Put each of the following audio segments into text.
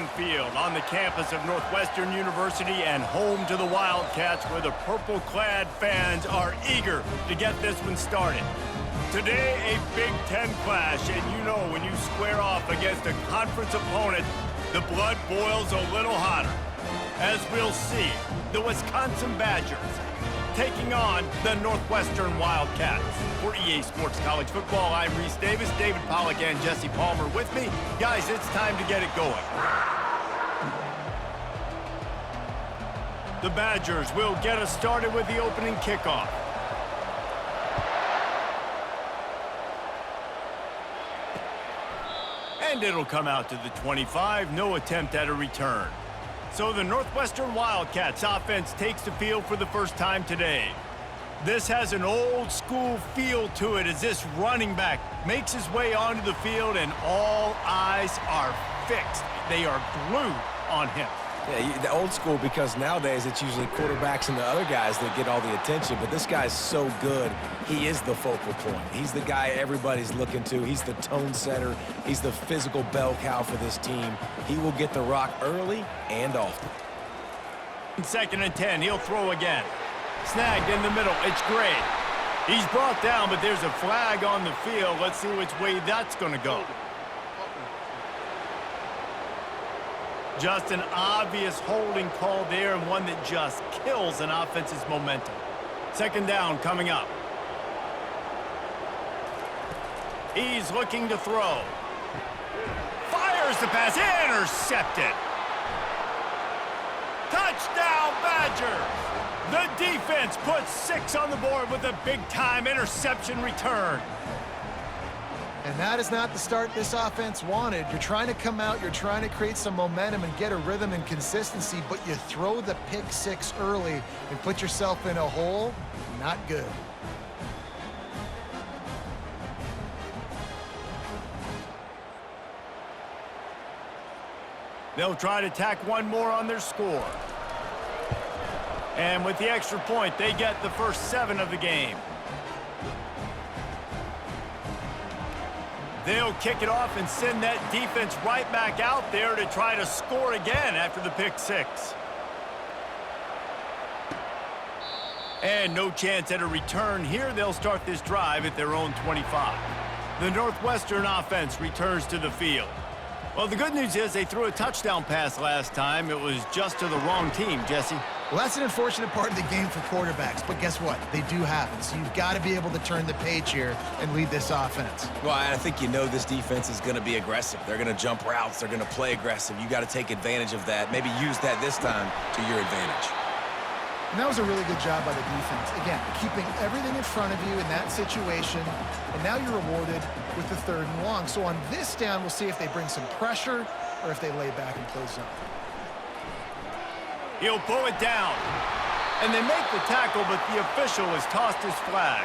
Lincoln Field on the campus of Northwestern University and home to the Wildcats, where the purple-clad fans are eager to get this one started. Today, a Big Ten clash, and you know when you square off against a conference opponent, the blood boils a little hotter. As we'll see, the Wisconsin Badgers taking on the Northwestern Wildcats. For EA Sports College Football, I'm Reese Davis, David Pollack, and Jesse Palmer with me. Guys, it's time to get it going. The Badgers will get us started with the opening kickoff. And it'll come out to the 25, no attempt at a return. So the Northwestern Wildcats offense takes the field for the first time today. This has an old-school feel to it as this running back makes his way onto the field and all eyes are fixed. They are glued on him. Yeah, the old school, because nowadays it's usually quarterbacks and the other guys that get all the attention, but this guy's so good, he is the focal point. He's the guy everybody's looking to. He's the tone setter. He's the physical bell cow for this team. He will get the rock early and often. 2nd and 10, he'll throw again. Snagged in the middle, it's Gray. He's brought down, but there's a flag on the field. Let's see which way that's going to go. Just an obvious holding call there, and one that just kills an offense's momentum. 2nd down coming up. He's looking to throw. Fires the pass, intercepted. Touchdown, Badgers! The defense puts 6 on the board with a big-time interception return. And that is not the start this offense wanted. You're trying to come out, you're trying to create some momentum and get a rhythm and consistency, but you throw the pick 6 early and put yourself in a hole. Not good. They'll try to tack one more on their score. And with the extra point, they get the first 7 of the game. They'll kick it off and send that defense right back out there to try to score again after the pick 6. And no chance at a return here. They'll start this drive at their own 25. The Northwestern offense returns to the field. Well, the good news is they threw a touchdown pass last time. It was just to the wrong team, Jesse. Well, that's an unfortunate part of the game for quarterbacks, but guess what? They do happen, so you've got to be able to turn the page here and lead this offense. Well, I think you know this defense is going to be aggressive. They're going to jump routes. They're going to play aggressive. You got to take advantage of that. Maybe use that this time to your advantage. And that was a really good job by the defense. Again, keeping everything in front of you in that situation, and now you're rewarded with the 3rd and long. So on this down, we'll see if they bring some pressure or if they lay back and play zone. He'll pull it down. And they make the tackle, but the official has tossed his flag.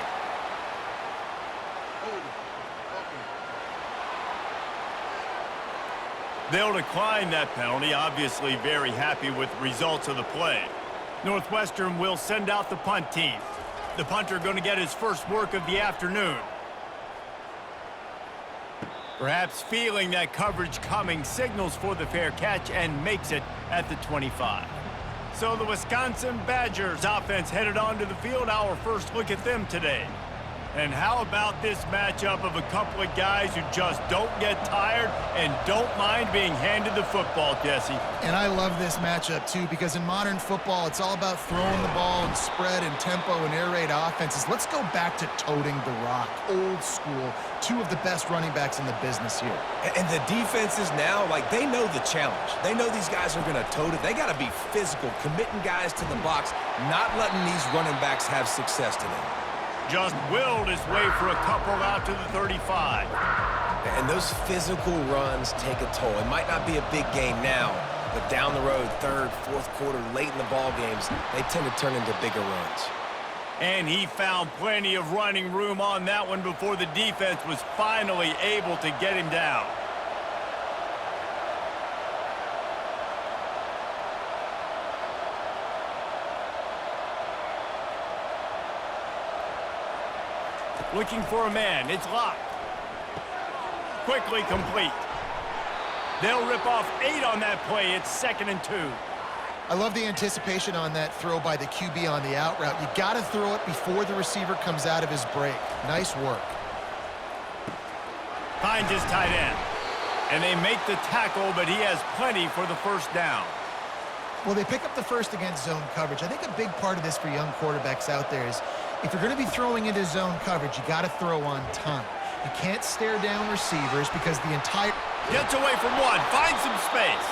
They'll decline that penalty, obviously very happy with the results of the play. Northwestern will send out the punt team. The punter going to get his first work of the afternoon. Perhaps feeling that coverage coming, signals for the fair catch and makes it at the 25. So the Wisconsin Badgers offense headed onto the field. Our first look at them today. And how about this matchup of a couple of guys who just don't get tired and don't mind being handed the football, Jesse? And I love this matchup, too, because in modern football, it's all about throwing the ball and spread and tempo and air raid offenses. Let's go back to toting the rock, old school. 2 of the best running backs in the business here. And the defenses now, like, they know the challenge. They know these guys are going to tote it. They got to be physical, committing guys to the box, not letting these running backs have success today. Just willed his way for a couple out to the 35. And those physical runs take a toll. It might not be a big game now, but down the road, 3rd, 4th quarter, late in the ball games, they tend to turn into bigger runs. And he found plenty of running room on that one before the defense was finally able to get him down. Looking for a man. It's locked. Quickly complete. They'll rip off 8 on that play. It's 2nd and 2. I love the anticipation on that throw by the QB on the out route. You got to throw it before the receiver comes out of his break. Nice work. Finds his tight end. And they make the tackle, but he has plenty for the first down. Well, they pick up the first against zone coverage. I think a big part of this for young quarterbacks out there is if you're going to be throwing into zone coverage, you got to throw on time. You can't stare down receivers because the entire... Gets away from one, finds some space.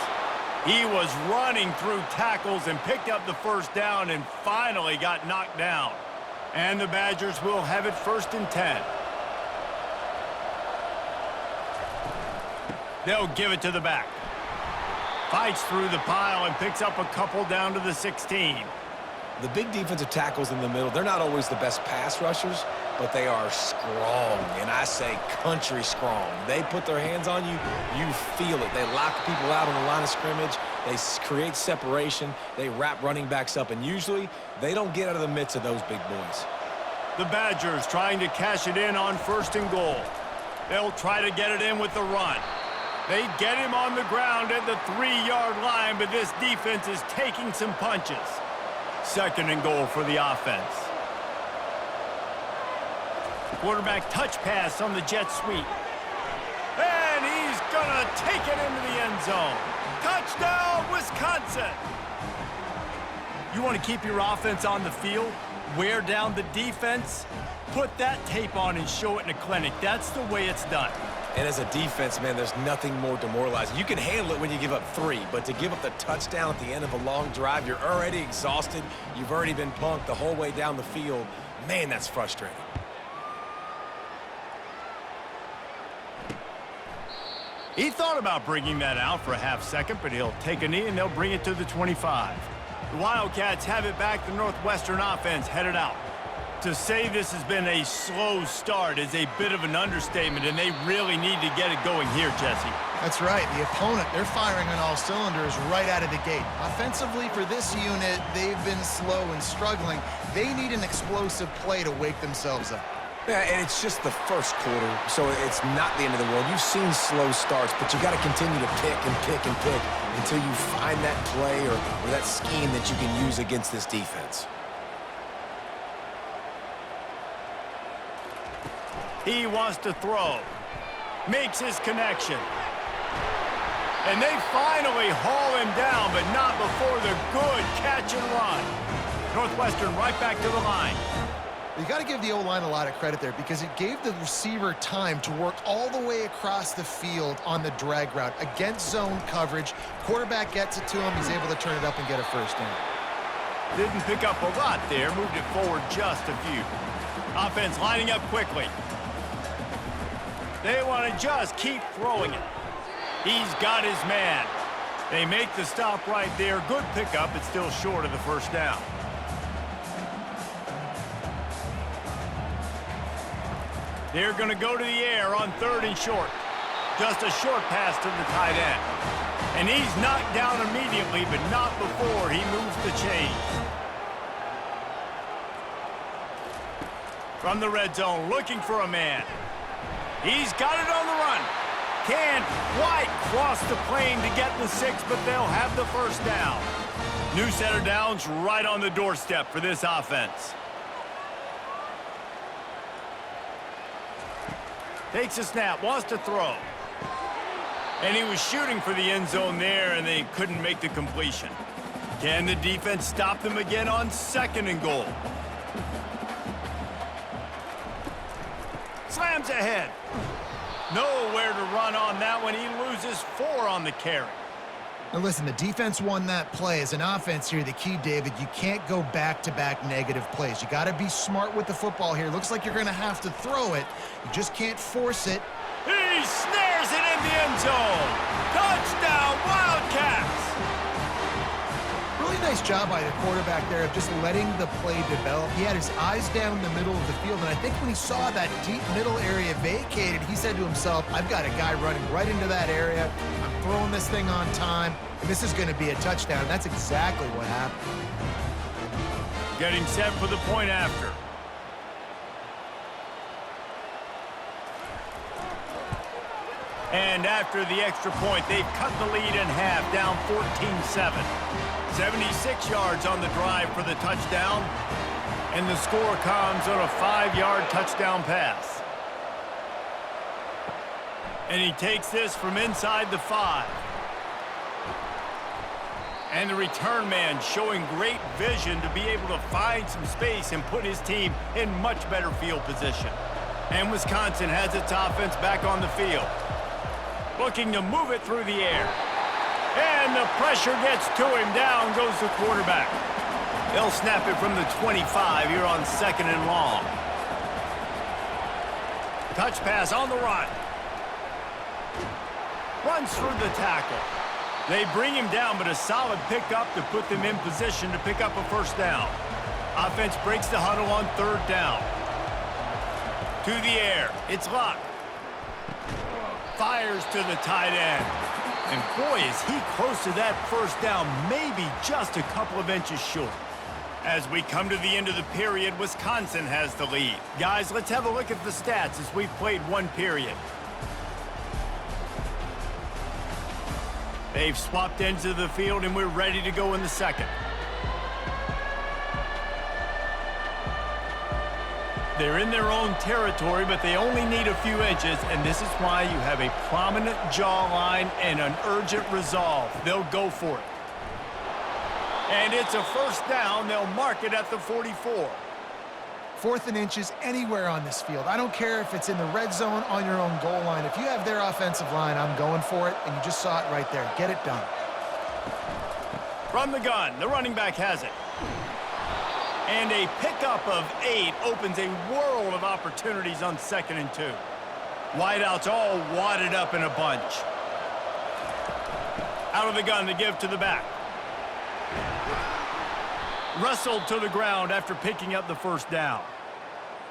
He was running through tackles and picked up the first down and finally got knocked down. And the Badgers will have it 1st and 10. They'll give it to the back. Fights through the pile and picks up a couple down to the 16. The big defensive tackles in the middle, they're not always the best pass rushers, but they are strong, and I say country strong. They put their hands on you, you feel it. They lock people out on the line of scrimmage. They create separation. They wrap running backs up, and usually they don't get out of the midst of those big boys. The Badgers trying to cash it in on 1st and goal. They'll try to get it in with the run. They get him on the ground at the 3-yard line, but this defense is taking some punches. 2nd and goal for the offense. Quarterback touch pass on the jet sweep. And he's going to take it into the end zone. Touchdown, Wisconsin! You want to keep your offense on the field? Wear down the defense? Put that tape on and show it in a clinic. That's the way it's done. And as a defense, man, there's nothing more demoralizing. You can handle it when you give up 3, but to give up the touchdown at the end of a long drive, you're already exhausted. You've already been punked the whole way down the field. Man, that's frustrating. He thought about bringing that out for a half-second, but he'll take a knee and they'll bring it to the 25. The Wildcats have it back. The Northwestern offense headed out. To say this has been a slow start is a bit of an understatement, and they really need to get it going here, Jesse. That's right. The opponent, they're firing on all cylinders right out of the gate. Offensively, for this unit, they've been slow and struggling. They need an explosive play to wake themselves up. Yeah, and it's just the first quarter, so it's not the end of the world. You've seen slow starts, but you got to continue to pick and pick and pick until you find that play or that scheme that you can use against this defense. He wants to throw. Makes his connection. And they finally haul him down, but not before the good catch and run. Northwestern right back to the line. You got to give the O-line a lot of credit there because it gave the receiver time to work all the way across the field on the drag route against zone coverage. Quarterback gets it to him. He's able to turn it up and get a first down. Didn't pick up a lot there. Moved it forward just a few. Offense lining up quickly. They want to just keep throwing it. He's got his man. They make the stop right there. Good pickup. It's still short of the first down. They're going to go to the air on 3rd and short. Just a short pass to the tight end. And he's knocked down immediately, but not before he moves the chains. From the red zone, looking for a man. He's got it on the run. Can't quite cross the plane to get the 6, but they'll have the first down. New set of downs right on the doorstep for this offense. Takes a snap, wants to throw. And he was shooting for the end zone there, and they couldn't make the completion. Can the defense stop them again on 2nd and goal? Slams ahead. Nowhere to run on that one. He loses 4 on the carry. Now listen, the defense won that play. As an offense here, the key, David, you can't go back-to-back negative plays. You got to be smart with the football here. Looks like you're going to have to throw it. You just can't force it. He snares it in the end zone. Touchdown, Wildcats! Really nice job by the quarterback there of just letting the play develop. He had his eyes down the middle of the field, and I think when he saw that deep middle area vacated, he said to himself, I've got a guy running right into that area. I'm throwing this thing on time, and this is going to be a touchdown. That's exactly what happened. Getting set for the point after. And after the extra point, they've cut the lead in half, down 14-7. 76 yards on the drive for the touchdown. And the score comes on a 5-yard touchdown pass. And he takes this from inside the 5. And the return man showing great vision to be able to find some space and put his team in much better field position. And Wisconsin has its offense back on the field, looking to move it through the air. And the pressure gets to him. Down goes the quarterback. They'll snap it from the 25 here on 2nd and long. Touch pass on the run. Runs through the tackle. They bring him down, but a solid pickup to put them in position to pick up a first down. Offense breaks the huddle on 3rd down. To the air. It's Luck. Fires to the tight end. And boy, is he close to that first down, maybe just a couple of inches short. As we come to the end of the period, Wisconsin has the lead. Guys, let's have a look at the stats as we've played one period. They've swapped ends of the field, and we're ready to go in the second. They're in their own territory, but they only need a few inches, and this is why you have a prominent jawline and an urgent resolve. They'll go for it. And it's a first down. They'll mark it at the 44. 4th and inches anywhere on this field. I don't care if it's in the red zone on your own goal line. If you have their offensive line, I'm going for it, and you just saw it right there. Get it done. From the gun, the running back has it. And a pickup of 8 opens a world of opportunities on 2nd and 2. Wideouts all wadded up in a bunch. Out of the gun to give to the back. Wrestled to the ground after picking up the first down.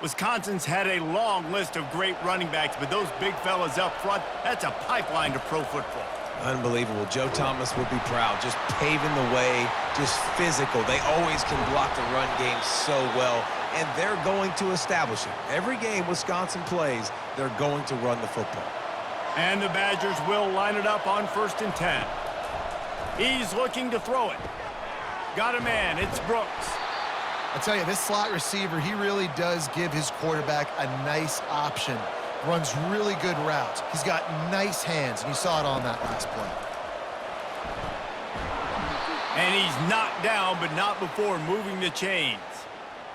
Wisconsin's had a long list of great running backs, but those big fellas up front, that's a pipeline to pro football. Unbelievable. Joe Thomas would be proud. Just paving the way, just physical. They always can block the run game so well, and they're going to establish it. Every game Wisconsin plays, they're going to run the football. And the Badgers will line it up on 1st and 10. He's looking to throw it. Got a man. It's Brooks. I tell you, this slot receiver, he really does give his quarterback a nice option. Runs really good routes. He's got nice hands, and you saw it on that last play. And he's knocked down, but not before moving the chains.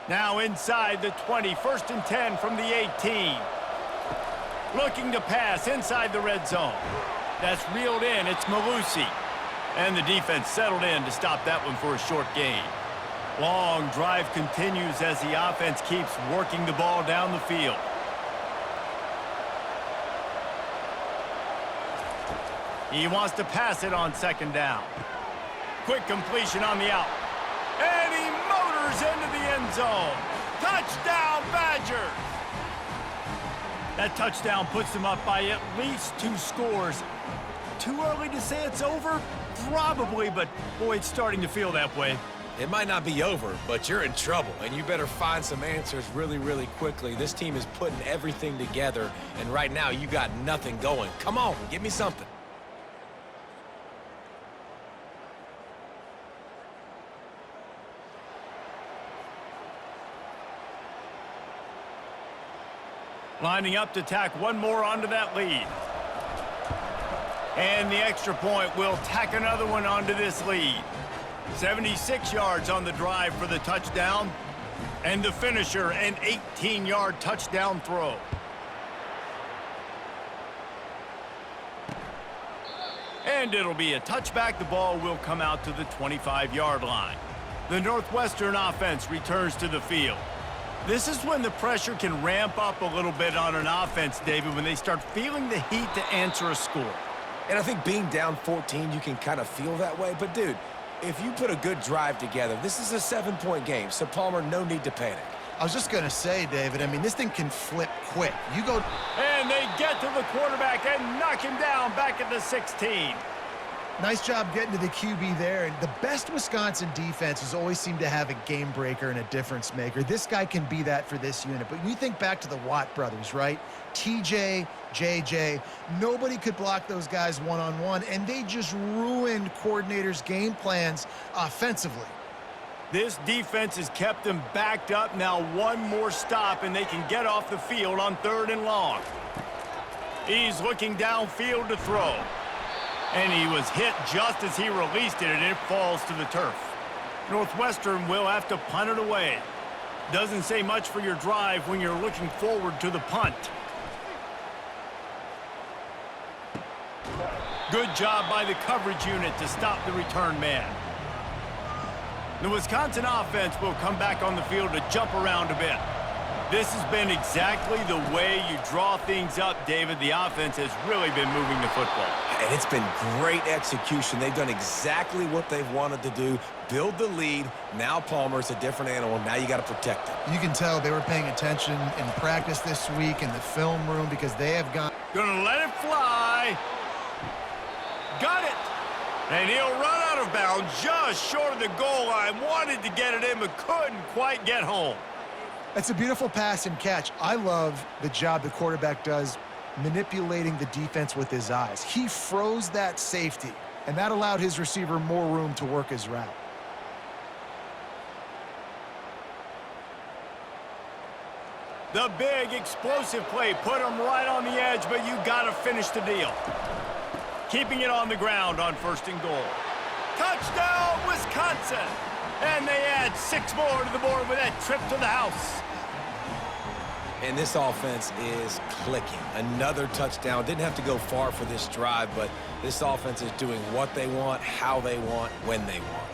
Now inside the 20, 1st and 10 from the 18. Looking to pass inside the red zone. That's reeled in. It's Malusi. And the defense settled in to stop that one for a short gain. Long drive continues as the offense keeps working the ball down the field. He wants to pass it on 2nd down. Quick completion on the out. And he motors into the end zone. Touchdown, Badgers! That touchdown puts them up by at least 2 scores. Too early to say it's over? Probably, but boy, it's starting to feel that way. It might not be over, but you're in trouble, and you better find some answers really, really quickly. This team is putting everything together, and right now you got nothing going. Come on, give me something. Lining up to tack one more onto that lead. And the extra point will tack another one onto this lead. 76 yards on the drive for the touchdown. And the finisher, an 18-yard touchdown throw. And it'll be a touchback. The ball will come out to the 25-yard line. The Northwestern offense returns to the field. This is when the pressure can ramp up a little bit on an offense, David, when they start feeling the heat to answer a score. And I think being down 14, you can kind of feel that way. But, dude, if you put a good drive together, this is a 7-point game. So, Palmer, no need to panic. I was just going to say, David, I mean, this thing can flip quick. You go... And they get to the quarterback and knock him down back at the 16. Nice job getting to the QB there. And the best Wisconsin defenses always seem to have a game breaker and a difference maker. This guy can be that for this unit. But when you think back to the Watt brothers, right? TJ, JJ, nobody could block those guys one-on-one, and they just ruined coordinators' game plans offensively. This defense has kept them backed up. Now one more stop, and they can get off the field on 3rd and long. He's looking downfield to throw. And he was hit just as he released it, and it falls to the turf. Northwestern will have to punt it away. Doesn't say much for your drive when you're looking forward to the punt. Good job by the coverage unit to stop the return man. The Wisconsin offense will come back on the field to jump around a bit. This has been exactly the way you draw things up, David. The offense has really been moving the football. And it's been great execution. They've done exactly what they've wanted to do. Build the lead. Now Palmer's a different animal. Now you got to protect him. You can tell they were paying attention in practice this week in the film room because they have gone. Gonna let it fly. Got it. And he'll run out of bounds just short of the goal line. Wanted to get it in, but couldn't quite get home. That's a beautiful pass and catch. I love the job the quarterback does manipulating the defense with his eyes. He froze that safety, and that allowed his receiver more room to work his route. The big explosive play put him right on the edge, but you got to finish the deal. Keeping it on the ground on 1st and goal. Touchdown, Wisconsin! And they add 6 more to the board with that trip to the house. And this offense is clicking. Another touchdown. Didn't have to go far for this drive, but this offense is doing what they want, how they want, when they want.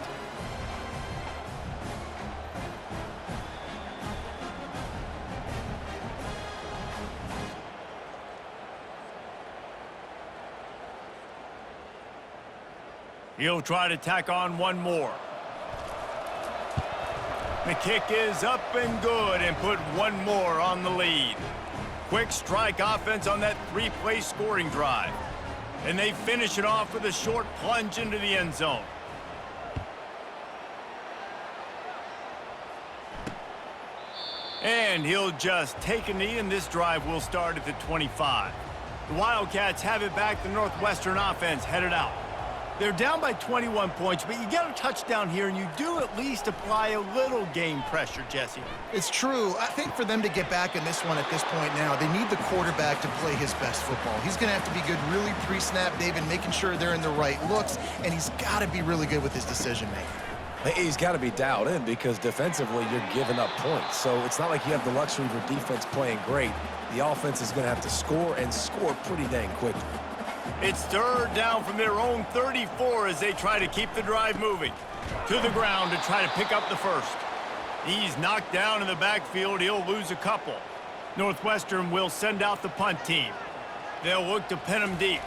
He'll try to tack on one more. The kick is up and good and put one more on the lead. Quick strike offense on that 3-play scoring drive. And they finish it off with a short plunge into the end zone. And he'll just take a knee, and this drive will start at the 25. The Wildcats have it back. The Northwestern offense headed out. They're down by 21 points, but you get a touchdown here, and you do at least apply a little game pressure, Jesse. It's true. I think for them to get back in this one at this point now, they need the quarterback to play his best football. He's going to have to be good really pre-snap, David, making sure they're in the right looks, and he's got to be really good with his decision-making. He's got to be dialed in because defensively you're giving up points. So it's not like you have the luxury of your defense playing great. The offense is going to have to score and score pretty dang quickly. It's 3rd down from their own 34 as they try to keep the drive moving. To the ground to try to pick up the first. He's knocked down in the backfield. He'll lose a couple. Northwestern will send out the punt team. They'll look to pin him deep.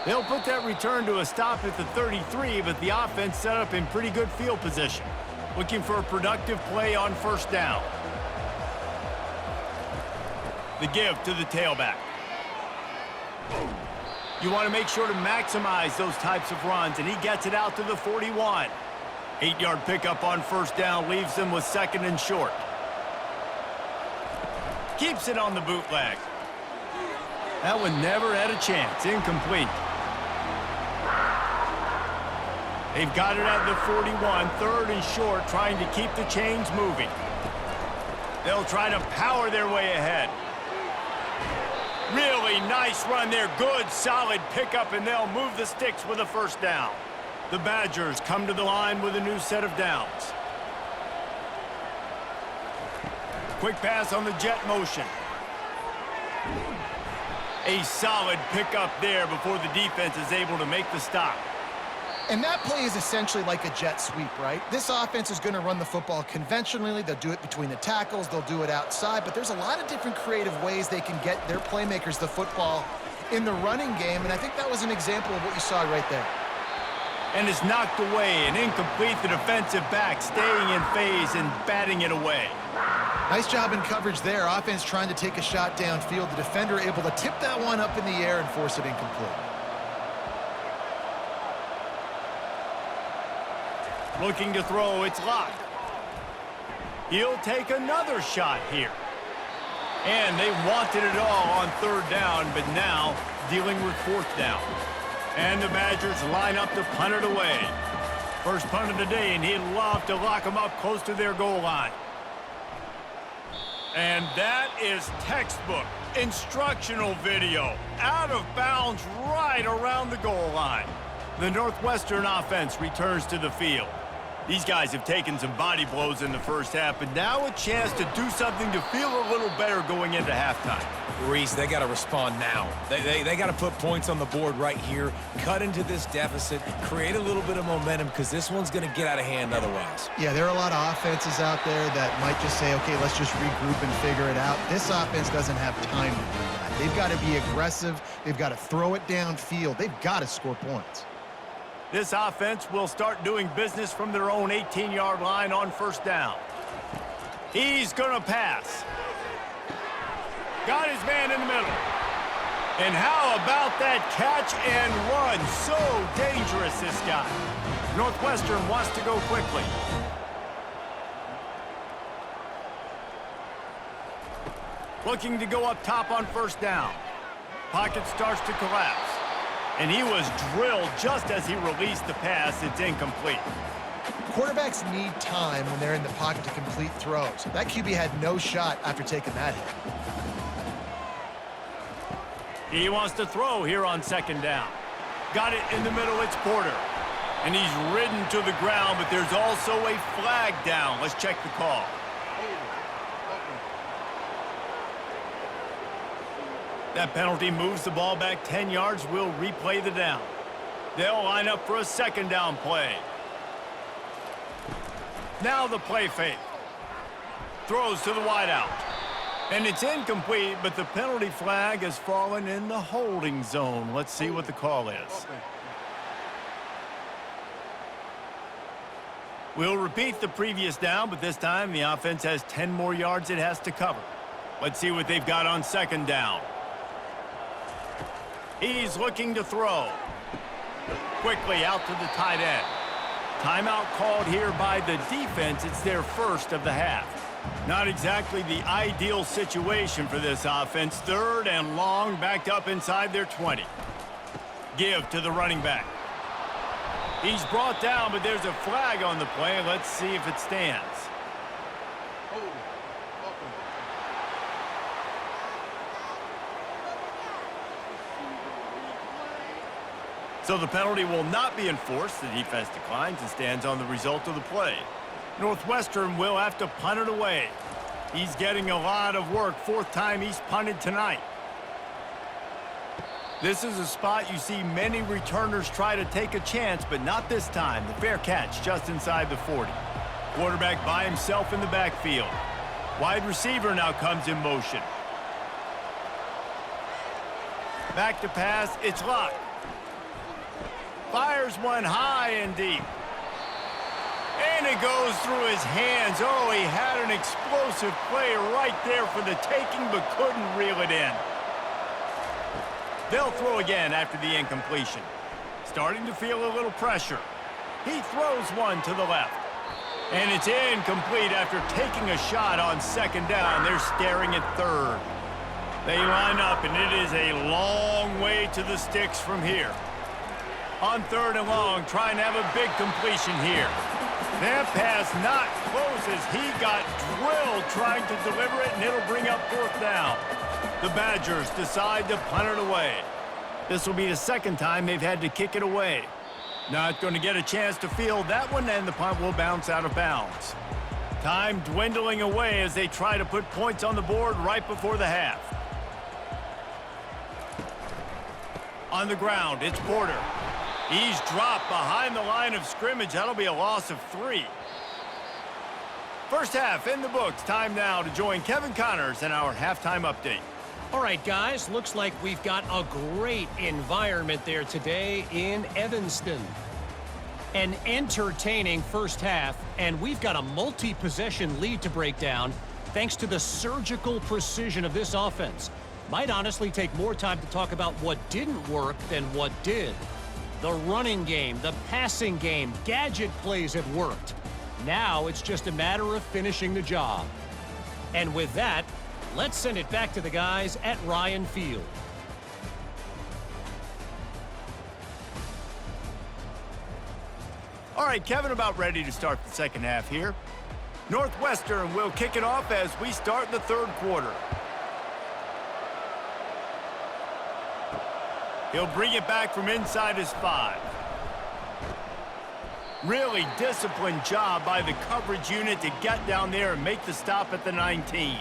They'll put that return to a stop at the 33, but the offense set up in pretty good field position. Looking for a productive play on 1st down. The give to the tailback. You want to make sure to maximize those types of runs, and he gets it out to the 41. 8-yard pickup on 1st down leaves them with 2nd and short. Keeps it on the bootleg. That one never had a chance. Incomplete. They've got it at the 41, 3rd and short, trying to keep the chains moving. They'll try to power their way ahead. Really nice run there. Good, solid pickup, and they'll move the sticks with a 1st down. The Badgers come to the line with a new set of downs. Quick pass on the jet motion. A solid pickup there before the defense is able to make the stop. And that play is essentially like a jet sweep, right? This offense is going to run the football conventionally. They'll do it between the tackles. They'll do it outside. But there's a lot of different creative ways they can get their playmakers the football in the running game. And I think that was an example of what you saw right there. And it's knocked away and incomplete. The defensive back staying in phase and batting it away. Nice job in coverage there. Offense trying to take a shot downfield. The defender able to tip that one up in the air and force it incomplete. Looking to throw, it's locked. He'll take another shot here. And they wanted it all on third down, but now dealing with fourth down. And the Badgers line up to punt it away. First punt of the day, and he'd love to lock them up close to their goal line. And that is textbook instructional video. Out of bounds right around the goal line. The Northwestern offense returns to the field. These guys have taken some body blows in the first half, but now a chance to do something to feel a little better going into halftime. Reese, they got to respond now. They got to put points on the board right here, cut into this deficit, create a little bit of momentum, because this one's going to get out of hand otherwise. Yeah, there are a lot of offenses out there that might just say, okay, let's just regroup and figure it out. This offense doesn't have time to do that. They've got to be aggressive. They've got to throw it downfield. They've got to score points. This offense will start doing business from their own 18-yard line on first down. He's going to pass. Got his man in the middle. And how about that catch and run? So dangerous, this guy. Northwestern wants to go quickly. Looking to go up top on first down. Pocket starts to collapse. And he was drilled just as he released the pass. It's incomplete. Quarterbacks need time when they're in the pocket to complete throws. That QB had no shot after taking that hit. He wants to throw here on second down. Got it in the middle. It's Porter. And he's ridden to the ground, but there's also a flag down. Let's check the call. That penalty moves the ball back 10 yards. We'll replay the down. They'll line up for a second down play. Now the play fake. Throws to the wideout. And it's incomplete, but the penalty flag has fallen in the holding zone. Let's see what the call is. We'll repeat the previous down, but this time the offense has 10 more yards it has to cover. Let's see what they've got on second down. He's looking to throw. Quickly out to the tight end. Timeout called here by the defense. It's their first of the half. Not exactly the ideal situation for this offense. Third and long, backed up inside their 20. Give to the running back. He's brought down, but there's a flag on the play. Let's see if it stands. So the penalty will not be enforced. The defense declines and stands on the result of the play. Northwestern will have to punt it away. He's getting a lot of work. Fourth time he's punted tonight. This is a spot you see many returners try to take a chance, but not this time. The fair catch just inside the 40. Quarterback by himself in the backfield. Wide receiver now comes in motion. Back to pass. It's locked. Fires one high and deep. And it goes through his hands. Oh, he had an explosive play right there for the taking, but couldn't reel it in. They'll throw again after the incompletion. Starting to feel a little pressure. He throws one to the left. And it's incomplete after taking a shot on second down. They're staring at third. They line up, and it is a long way to the sticks from here. On third and long, trying to have a big completion here. That pass not close as he got drilled trying to deliver it, and it'll bring up fourth down. The Badgers decide to punt it away. This will be the second time they've had to kick it away. Not going to get a chance to field that one, and the punt will bounce out of bounds. Time dwindling away as they try to put points on the board right before the half. On the ground, it's Porter. He's dropped behind the line of scrimmage. That'll be a loss of 3. First half in the books. Time now to join Kevin Connors in our halftime update. All right, guys, looks like we've got a great environment there today in Evanston. An entertaining first half, and we've got a multi-possession lead to break down. thanks to the surgical precision of this offense. Might honestly take more time to talk about what didn't work than what did. The running game, the passing game, gadget plays have worked. Now it's just a matter of finishing the job. And with that, let's send it back to the guys at Ryan Field. All right, Kevin, about ready to start the second half here. Northwestern will kick it off as we start the third quarter. He'll bring it back from inside his 5. Really disciplined job by the coverage unit to get down there and make the stop at the 19.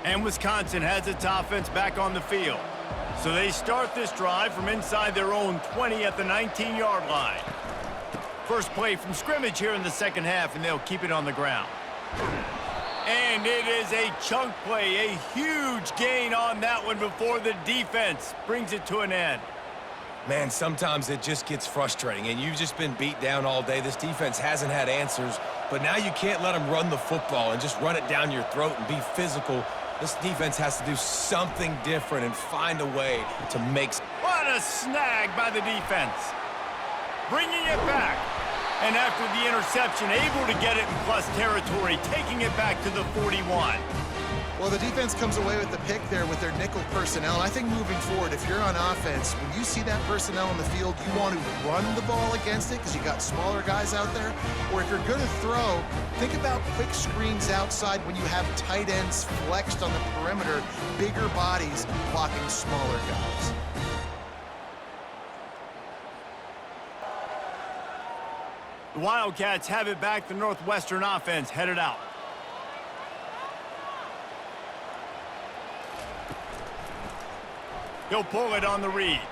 And Wisconsin has its offense back on the field. So they start this drive from inside their own 20 at the 19-yard line. First play from scrimmage here in the second half, and they'll keep it on the ground. And it is a chunk play, a huge gain on that one before the defense brings it to an end. Man, sometimes it just gets frustrating, and you've just been beat down all day. This defense hasn't had answers, but now you can't let them run the football and just run it down your throat and be physical. This defense has to do something different and find a way to make... What a snag by the defense. Bringing it back. And after the interception, able to get it in plus territory, taking it back to the 41. Well, the defense comes away with the pick there with their nickel personnel. I think moving forward, if you're on offense, when you see that personnel in the field, you want to run the ball against it because you got smaller guys out there. Or if you're going to throw, think about quick screens outside when you have tight ends flexed on the perimeter, bigger bodies blocking smaller guys. The Wildcats have it back. The Northwestern offense headed out. He'll pull it on the read.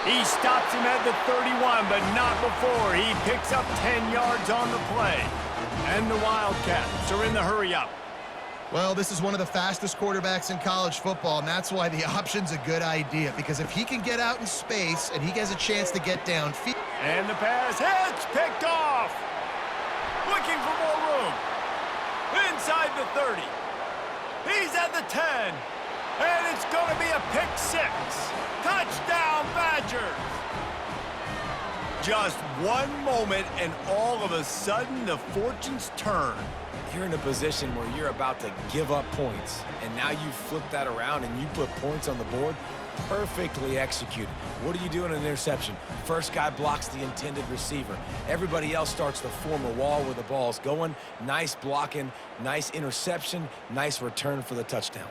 He stops him at the 31, but not before. He picks up 10 yards on the play. And the Wildcats are in the hurry-up. Well, this is one of the fastest quarterbacks in college football, and that's why the option's a good idea, because if he can get out in space and he has a chance to get downfield. And the pass hits, picked off. Looking for more room. Inside the 30. He's at the 10. And it's going to be a pick 6. Touchdown, Badgers. Just one moment, and all of a sudden, the fortunes turn. You're in a position where you're about to give up points, and now you flip that around and you put points on the board. Perfectly executed. What do you do in an interception? First guy blocks the intended receiver. Everybody else starts to form a wall where the ball's going. Nice blocking, nice interception, nice return for the touchdown.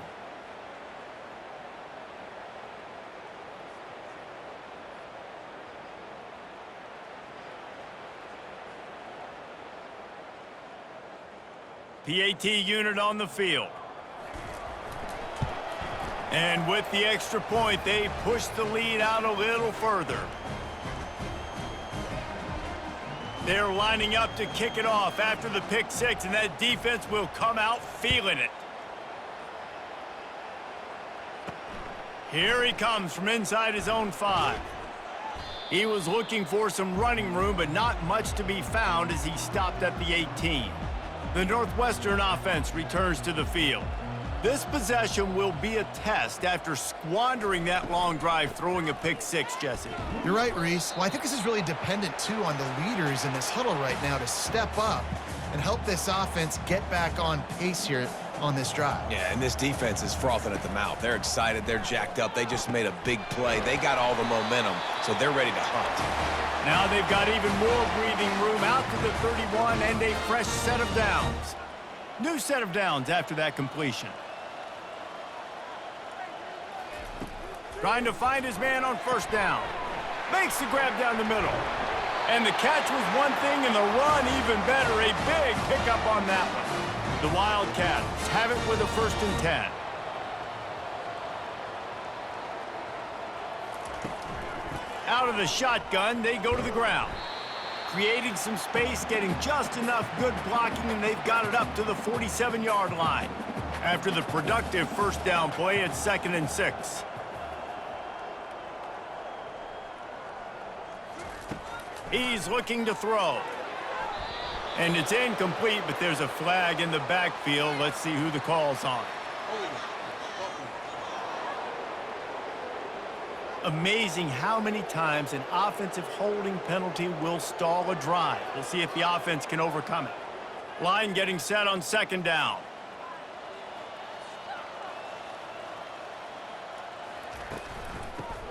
PAT unit on the field. And with the extra point, they push the lead out a little further. They're lining up to kick it off after the pick 6, and that defense will come out feeling it. Here he comes from inside his own 5. He was looking for some running room, but not much to be found as he stopped at the 18. The Northwestern offense returns to the field. This possession will be a test after squandering that long drive throwing a pick 6, Jesse. You're right, Reese. Well, I think this is really dependent, too, on the leaders in this huddle right now to step up and help this offense get back on pace here on this drive. Yeah, and this defense is frothing at the mouth. They're excited. They're jacked up. They just made a big play. They got all the momentum, so they're ready to hunt. Now they've got even more breathing room out to the 31 and a fresh set of downs. New set of downs after that completion. Trying to find his man on first down. Makes the grab down the middle. And the catch was one thing and the run even better. A big pickup on that one. The Wildcats have it with a 1st and 10. Out of the shotgun, they go to the ground. Creating some space, getting just enough good blocking, and they've got it up to the 47-yard line. After the productive first down play, it's 2nd and 6. He's looking to throw. And it's incomplete, but there's a flag in the backfield. Let's see who the call's on. Amazing how many times an offensive holding penalty will stall a drive. We'll see if the offense can overcome it. Line getting set on second down.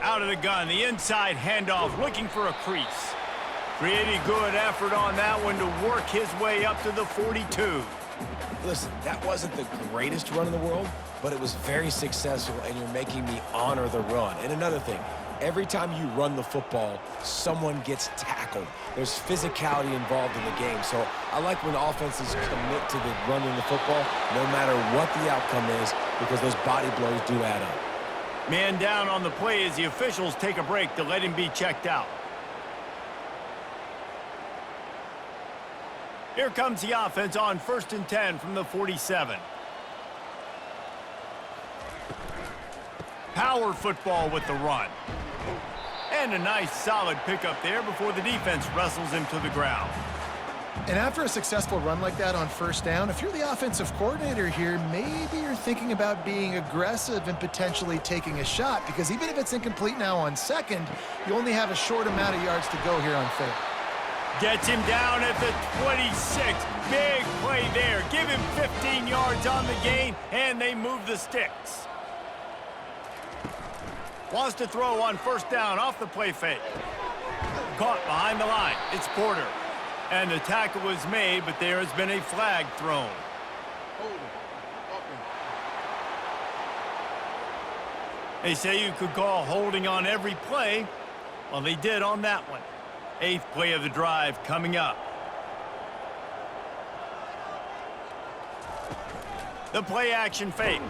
Out of the gun, the inside handoff, looking for a crease. Pretty good effort on that one to work his way up to the 42. Listen, that wasn't the greatest run in the world, but it was very successful, and you're making me honor the run. And another thing, every time you run the football, someone gets tackled. There's physicality involved in the game. So I like when offenses commit to the running the football, no matter what the outcome is, because those body blows do add up. Man down on the play as the officials take a break to let him be checked out. Here comes the offense on 1st and 10 from the 47. Power football with the run. And a nice solid pickup there before the defense wrestles him to the ground. And after a successful run like that on 1st down, if you're the offensive coordinator here, maybe you're thinking about being aggressive and potentially taking a shot, because even if it's incomplete now on 2nd, you only have a short amount of yards to go here on 3rd. Gets him down at the 26. Big play there. Give him 15 yards on the gain, and they move the sticks. Wants to throw on 1st down off the play fake. Caught behind the line. It's Porter. And the tackle was made, but there has been a flag thrown. They say you could call holding on every play. Well, they did on that one. 8th play of the drive coming up. The play action fake.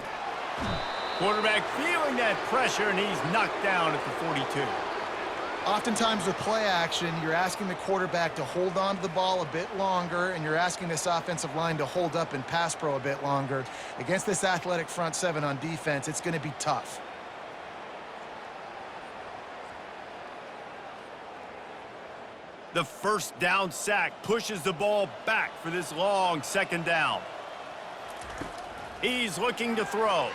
Quarterback feeling that pressure, and he's knocked down at the 42. Oftentimes with play action, you're asking the quarterback to hold on to the ball a bit longer, and you're asking this offensive line to hold up and pass pro a bit longer. Against this athletic front 7 on defense, it's going to be tough. The 1st down sack pushes the ball back for this long 2nd down. He's looking to throw.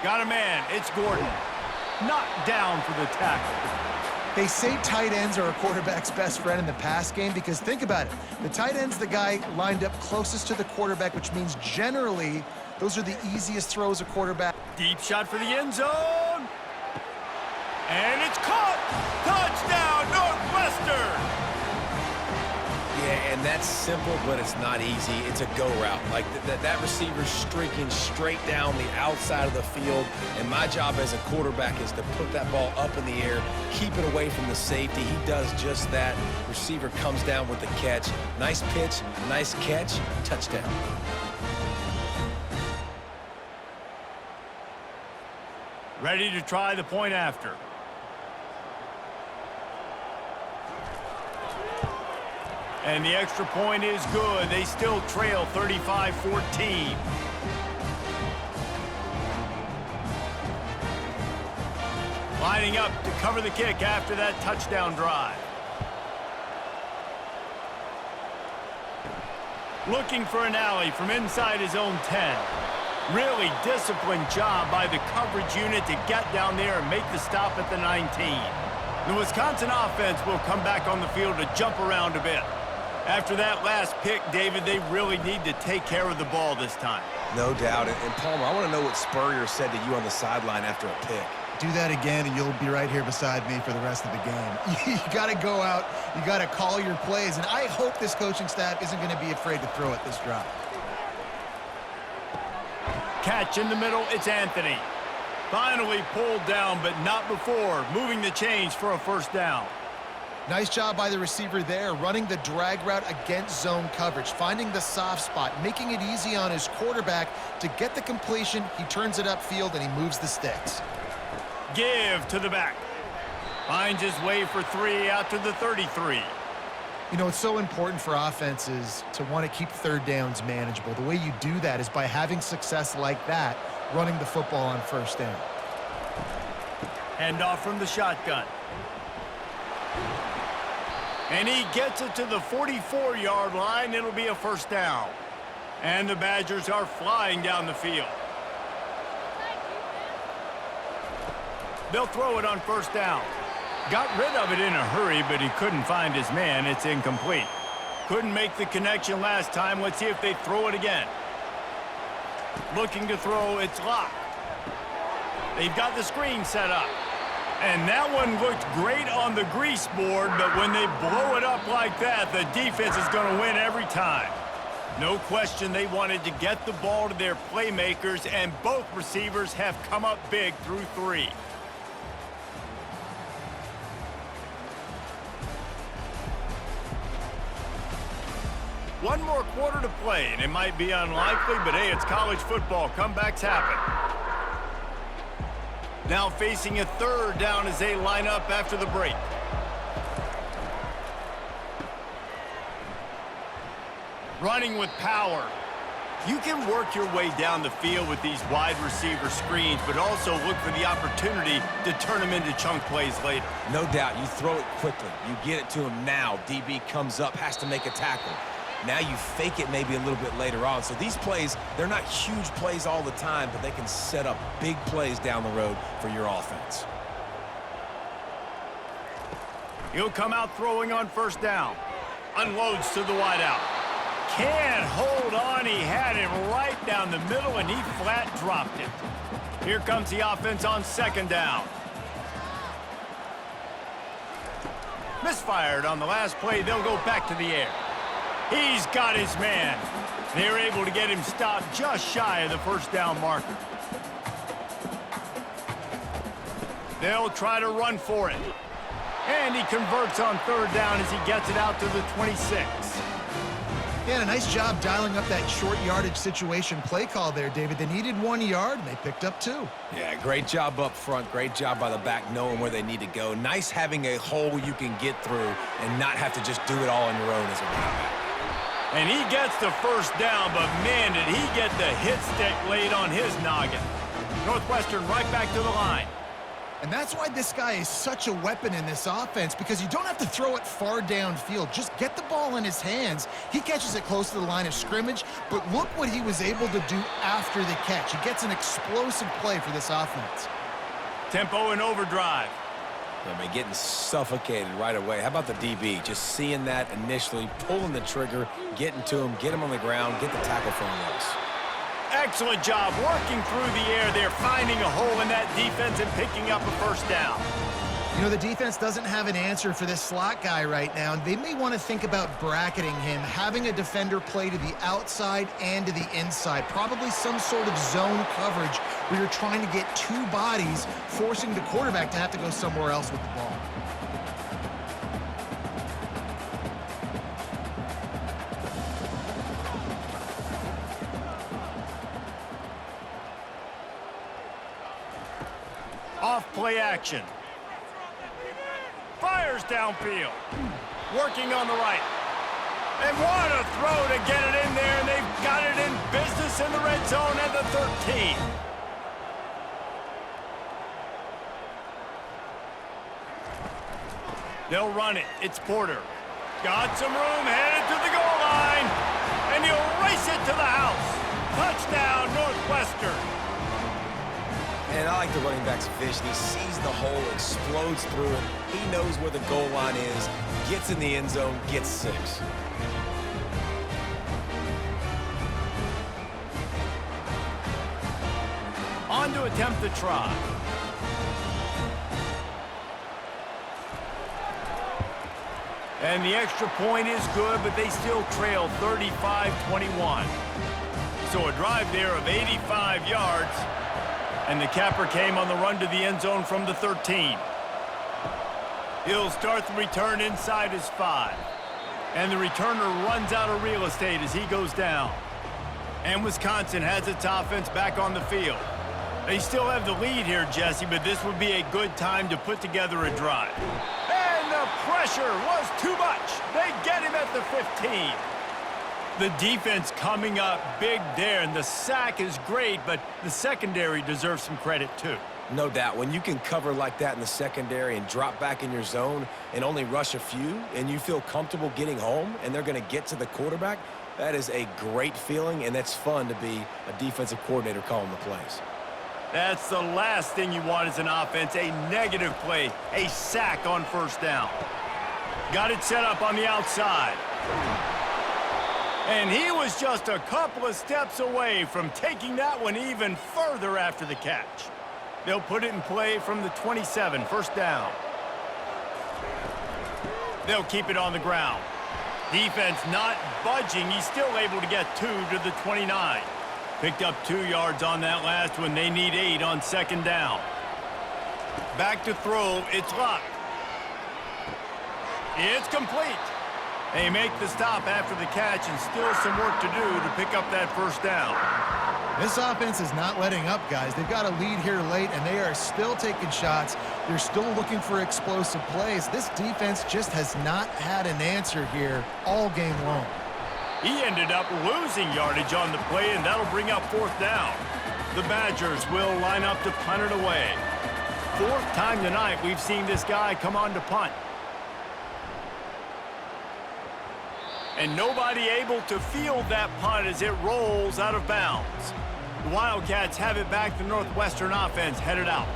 Got a man. It's Gordon. Knocked down for the tackle. They say tight ends are a quarterback's best friend in the pass game, because think about it. The tight end's the guy lined up closest to the quarterback, which means generally those are the easiest throws a quarterback. Deep shot for the end zone. And it's caught. Touchdown, Northwestern. Yeah, and that's simple, but it's not easy. It's a go route. Like that receiver's streaking straight down the outside of the field, and my job as a quarterback is to put that ball up in the air, keep it away from the safety. He does just that. Receiver comes down with the catch. Nice pitch, nice catch, touchdown. Ready to try the point after. And the extra point is good. They still trail 35-14. Lining up to cover the kick after that touchdown drive. Looking for an alley from inside his own 10. Really disciplined job by the coverage unit to get down there and make the stop at the 19. The Wisconsin offense will come back on the field to jump around a bit. After that last pick, David, they really need to take care of the ball this time. No doubt. And Palmer, I want to know what Spurrier said to you on the sideline after a pick. Do that again, and you'll be right here beside me for the rest of the game. You got to go out. You got to call your plays. And I hope this coaching staff isn't going to be afraid to throw it this drive. Catch in the middle. It's Anthony. Finally pulled down, but not before. Moving the chains for a 1st down. Nice job by the receiver there, running the drag route against zone coverage, finding the soft spot, making it easy on his quarterback to get the completion. He turns it upfield, and he moves the sticks. Give to the back. Finds his way for 3 out to the 33. You know, it's so important for offenses to want to keep 3rd downs manageable. The way you do that is by having success like that, running the football on 1st down. Handoff from the shotgun. And he gets it to the 44-yard line. It'll be a first down. And the Badgers are flying down the field. They'll throw it on first down. Got rid of it in a hurry, but he couldn't find his man. It's incomplete. Couldn't make the connection last time. Let's see if they throw it again. Looking to throw, it's locked. They've got the screen set up. And that one looked great on the grease board, but when they blow it up like that, the defense is going to win every time. No question they wanted to get the ball to their playmakers, and both receivers have come up big through 3. One more quarter to play, and it might be unlikely, but hey, it's college football. Comebacks happen. Now facing a third down as they line up after the break. Running with power. You can work your way down the field with these wide receiver screens, but also look for the opportunity to turn them into chunk plays later. No doubt, you throw it quickly. You get it to him now. DB comes up, has to make a tackle. Now you fake it maybe a little bit later on. So these plays, they're not huge plays all the time, but they can set up big plays down the road for your offense. He'll come out throwing on first down. Unloads to the wideout. Can't hold on. He had him right down the middle, and he flat dropped it. Here comes the offense on second down. Misfired on the last play. They'll go back to the air. He's got his man. They're able to get him stopped just shy of the first down marker. They'll try to run for it. And he converts on third down as he gets it out to the 26. Yeah, a nice job dialing up that short yardage situation play call there, David. They needed 1 yard, and they picked up 2. Yeah, great job up front. Great job by the back knowing where they need to go. Nice having a hole you can get through and not have to just do it all on your own as a running back. And he gets the first down, but man, did he get the hit stick laid on his noggin. Northwestern right back to the line. And that's why this guy is such a weapon in this offense, because you don't have to throw it far downfield. Just get the ball in his hands. He catches it close to the line of scrimmage, but look what he was able to do after the catch. He gets an explosive play for this offense. Tempo and overdrive. I mean, getting suffocated right away. How about the DB? Just seeing that initially, pulling the trigger, getting to him, get him on the ground, get the tackle for him loose. Excellent job working through the air. They're finding a hole in that defense and picking up a first down. You know, the defense doesn't have an answer for this slot guy right now. They may want to think about bracketing him, having a defender play to the outside and to the inside. Probably some sort of zone coverage where you're trying to get 2 bodies, forcing the quarterback to have to go somewhere else with the ball. Off play action. Fires downfield. Working on the right. And what a throw to get it in there, and they've got it in business in the red zone at the 13. They'll run it. It's Porter. Got some room, headed to the goal line, and he'll race it to the house. Touchdown, Northwestern. And I like the running back's vision. He sees the hole, explodes through it. He knows where the goal line is, gets in the end zone, gets 6. On to attempt the try. And the extra point is good, but they still trail 35-21. So a drive there of 85 yards. And the capper came on the run to the end zone from the 13. He'll start the return inside his 5. And the returner runs out of real estate as he goes down. And Wisconsin has its offense back on the field. They still have the lead here, Jesse, but this would be a good time to put together a drive. And the pressure was too much. They get him at the 15. The defense coming up big there, and the sack is great, but the secondary deserves some credit too. No doubt. When you can cover like that in the secondary and drop back in your zone and only rush a few, and you feel comfortable getting home and they're going to get to the quarterback, that is a great feeling, and that's fun to be a defensive coordinator calling the plays. That's the last thing you want as an offense, a negative play, a sack on first down. Got it set up on the outside. And he was just a couple of steps away from taking that one even further after the catch. They'll put it in play from the 27, first down. They'll keep it on the ground. Defense not budging. He's still able to get 2 to the 29. Picked up 2 yards on that last one. They need 8 on second down. Back to throw. It's Luck. It's complete. They make the stop after the catch, and still some work to do to pick up that first down. This offense is not letting up, guys. They've got a lead here late, and they are still taking shots. They're still looking for explosive plays. This defense just has not had an answer here all game long. He ended up losing yardage on the play, and that'll bring up fourth down. The Badgers will line up to punt it away. 4th time tonight we've seen this guy come on to punt. And nobody able to field that punt as it rolls out of bounds. The Wildcats have it back. The Northwestern offense headed out.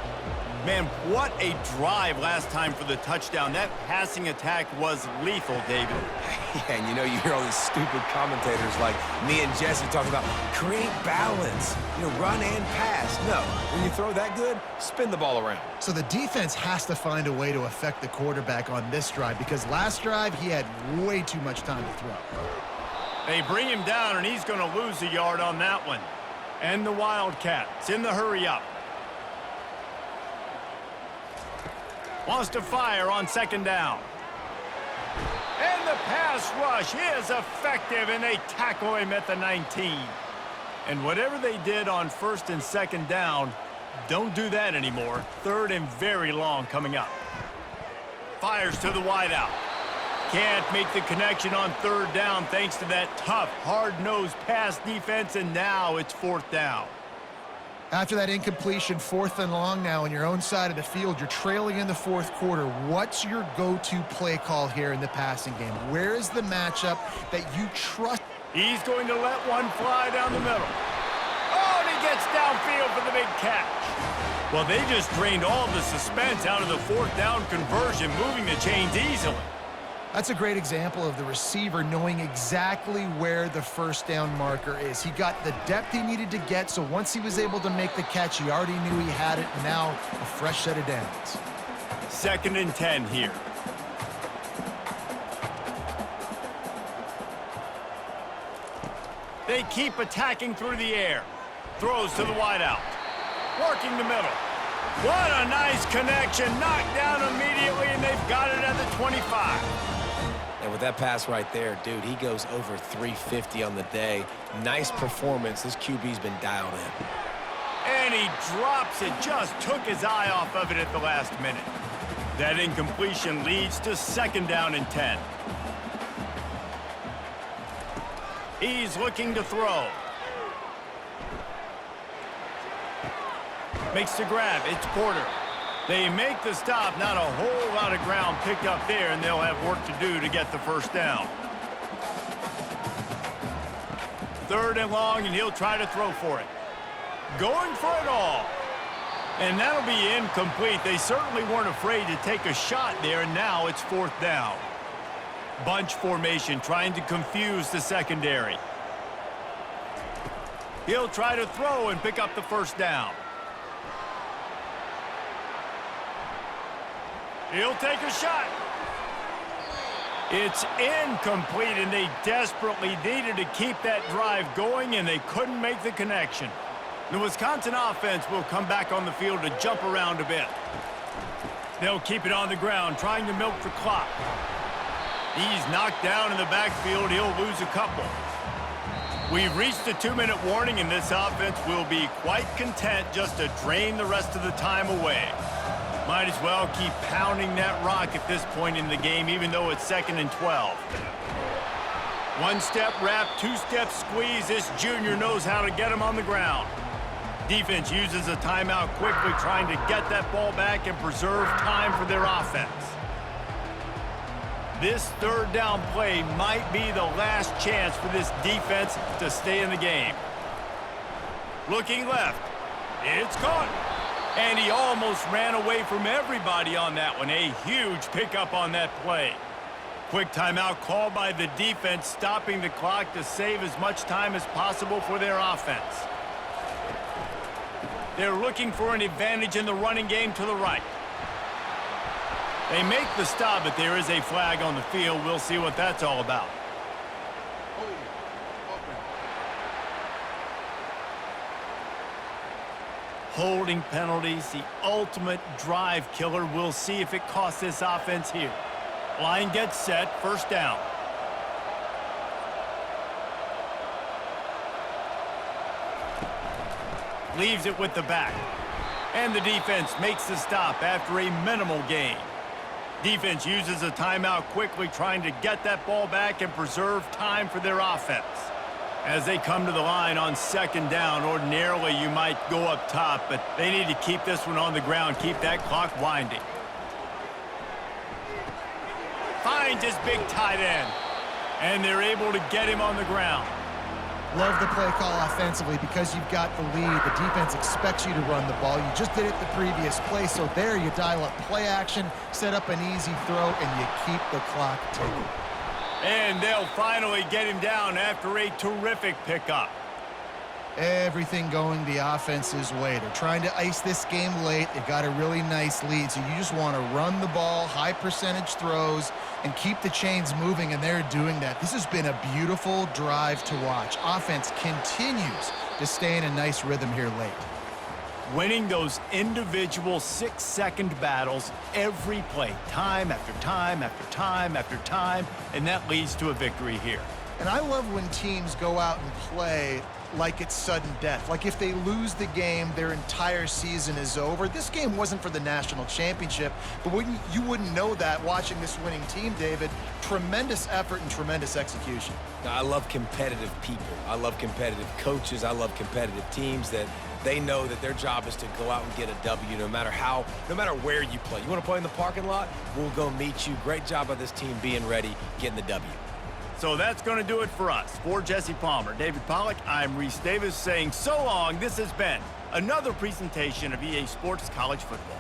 Man, what a drive last time for the touchdown. That passing attack was lethal, David. Yeah, and you know, you hear all these stupid commentators like me and Jesse talking about create balance, run and pass. No, when you throw that good, spin the ball around. So the defense has to find a way to affect the quarterback on this drive, because last drive he had way too much time to throw. They bring him down, and he's going to lose a yard on that one. And the Wildcats in the hurry up. Wants to fire on second down. And the pass rush is effective, and they tackle him at the 19. And whatever they did on first and second down, don't do that anymore. 3rd and very long coming up. Fires to the wideout. Can't make the connection on 3rd down thanks to that tough, hard-nosed pass defense, and now it's 4th down. After that incompletion, 4th and long now on your own side of the field, you're trailing in the 4th quarter. What's your go-to play call here in the passing game? Where is the matchup that you trust? He's going to let one fly down the middle. Oh, and he gets downfield for the big catch. Well, they just drained all the suspense out of the 4th down conversion, moving the chains easily. That's a great example of the receiver knowing exactly where the first down marker is. He got the depth he needed to get, so once he was able to make the catch, he already knew he had it. Now a fresh set of downs. 2nd and 10 here. They keep attacking through the air. Throws to the wideout. Working the middle. What a nice connection. Knocked down immediately, and they've got it at the 25. And with that pass right there, dude, he goes over 350 on the day. Nice performance. This QB's been dialed in. And he drops it. Just took his eye off of it at the last minute. That incompletion leads to 2nd down and 10. He's looking to throw. Makes the grab. It's Porter. They make the stop. Not a whole lot of ground picked up there, and they'll have work to do to get the first down. 3rd and long, and he'll try to throw for it. Going for it all. And that'll be incomplete. They certainly weren't afraid to take a shot there, and now it's 4th down. Bunch formation, trying to confuse the secondary. He'll try to throw and pick up the first down. He'll take a shot. It's incomplete, and they desperately needed to keep that drive going, and they couldn't make the connection. The Wisconsin offense will come back on the field to jump around a bit. They'll keep it on the ground, trying to milk the clock. He's knocked down in the backfield. He'll lose a couple. We've reached a 2-minute warning, and this offense will be quite content just to drain the rest of the time away. Might as well keep pounding that rock at this point in the game, even though it's 2nd and 12. 1-step wrap, 2-step squeeze. This junior knows how to get him on the ground. Defense uses a timeout quickly, trying to get that ball back and preserve time for their offense. This third down play might be the last chance for this defense to stay in the game. Looking left. It's caught. And he almost ran away from everybody on that one. A huge pickup on that play. Quick timeout called by the defense, stopping the clock to save as much time as possible for their offense. They're looking for an advantage in the running game to the right. They make the stop, but there is a flag on the field. We'll see what that's all about. Holding penalties, the ultimate drive killer. We'll see if it costs this offense here. Line gets set, first down. Leaves it with the back. And the defense makes the stop after a minimal gain. Defense uses a timeout quickly, trying to get that ball back and preserve time for their offense. As they come to the line on second down, ordinarily you might go up top, but they need to keep this one on the ground, keep that clock winding. Finds his big tight end, and they're able to get him on the ground. Love the play call offensively because you've got the lead. The defense expects you to run the ball. You just did it the previous play, so there you dial up play action, set up an easy throw, and you keep the clock ticking. And they'll finally get him down after a terrific pickup. Everything going the offense's way. They're trying to ice this game late. They've got a really nice lead, so you just want to run the ball, high percentage throws, and keep the chains moving, and they're doing that. This has been a beautiful drive to watch. Offense continues to stay in a nice rhythm here late. Winning those individual 6-second battles every play, time after time after time after time, and that leads to a victory here. And I love when teams go out and play like it's sudden death. Like if they lose the game, their entire season is over. This game wasn't for the national championship, but you wouldn't know that watching this winning team, David. Tremendous effort and tremendous execution. I love competitive people. I love competitive coaches. I love competitive teams that they know that their job is to go out and get a W no matter where you play. You want to play in the parking lot? We'll go meet you. Great job by this team being ready, getting the W. So that's going to do it for us. For Jesse Palmer, David Pollack, I'm Reese Davis saying so long. This has been another presentation of EA Sports College Football.